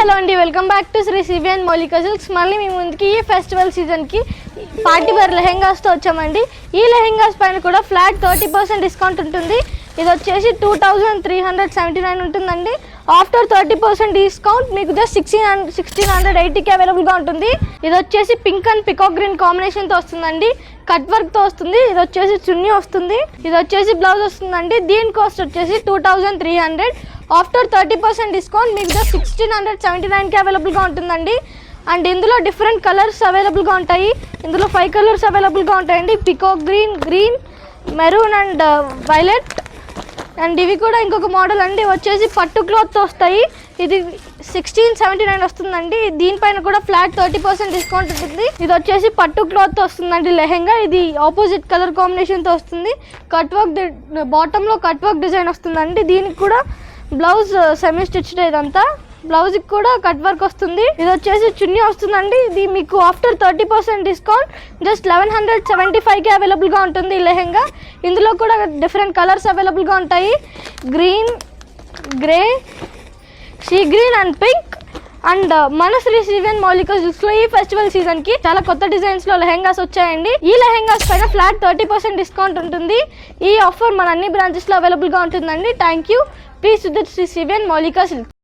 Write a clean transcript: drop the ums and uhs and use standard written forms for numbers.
Hello అండి, welcome back to Shri సివియన్ మౌలిక సిల్క్స్. మళ్ళీ మీ ముందుకి ఈ ఫెస్టివల్ సీజన్కి పార్టీ వేర్ లెహెంగాస్తో వచ్చామండి. ఈ లెహెంగాస్ పైన కూడా ఫ్లాట్ 30% డిస్కౌంట్ ఉంటుంది. ఇది వచ్చేసి 2379 ఉంటుందండి. ఆఫ్టర్ 30% డిస్కౌంట్ మీకు జస్ట్ 1680కి అవైలబుల్గా ఉంటుంది. ఇది వచ్చేసి పింక్ అండ్ పికాక్ గ్రీన్ కాంబినేషన్తో వస్తుందండి. కట్ వర్క్తో వస్తుంది. ఇది వచ్చేసి చున్నీ వస్తుంది. ఇది వచ్చేసి బ్లౌజ్ వస్తుందండి. దీని కాస్ట్ వచ్చేసి 2300. ఆఫ్టర్ 30% డిస్కౌంట్ మీకు జస్ట్ 1679కి అవైలబుల్గా ఉంటుందండి. అండ్ ఇందులో డిఫరెంట్ కలర్స్ అవైలబుల్గా ఉంటాయి. ఇందులో 5 కలర్స్ అవైలబుల్గా ఉంటాయండి. Peacock green, green, maroon and violet. And ఇవి కూడా ఇంకొక మోడల్ అండి, వచ్చేసి పట్టు క్లాత్తో వస్తాయి. ఇది 1679 వస్తుందండి. దీనిపైన కూడా ఫ్లాట్ 30% డిస్కౌంట్ ఉంటుంది. ఇది వచ్చేసి పట్టు క్లాత్తో వస్తుందండి లెహెంగా. ఇది ఆపోజిట్ కలర్ కాంబినేషన్తో వస్తుంది. కట్ వర్క్ బాటంలో కట్ వర్క్ డిజైన్ వస్తుందండి. దీనికి కూడా బ్లౌజ్ సెమీ స్టిచ్డ్, ఇదంతా బ్లౌజ్కి కూడా కట్ వర్క్ వస్తుంది. ఇది వచ్చేసి చున్నీ వస్తుందండి. ఇది మీకు ఆఫ్టర్ 30% డిస్కౌంట్ జస్ట్ 1175కి అవైలబుల్గా ఉంటుంది ఈ లెహెంగా. ఇందులో కూడా డిఫరెంట్ కలర్స్ అవైలబుల్గా ఉంటాయి. Green, grey, sea green and pink. And మన శ్రీ సివియన్ మౌలిక సిల్క్స్లో ఈ ఫెస్టివల్ సీజన్కి చాలా కొత్త డిజైన్స్లో లెహెంగాస్ వచ్చాయండి. ఈ లెహెంగాస్ పైన ఫ్లాట్ 30% డిస్కౌంట్ ఉంటుంది. ఈ ఆఫర్ మన అన్ని బ్రాంచెస్లో అవైలబుల్గా ఉంటుందండి. Thank you. Please visit Shri సివియన్ మౌలిక సిల్క్స్.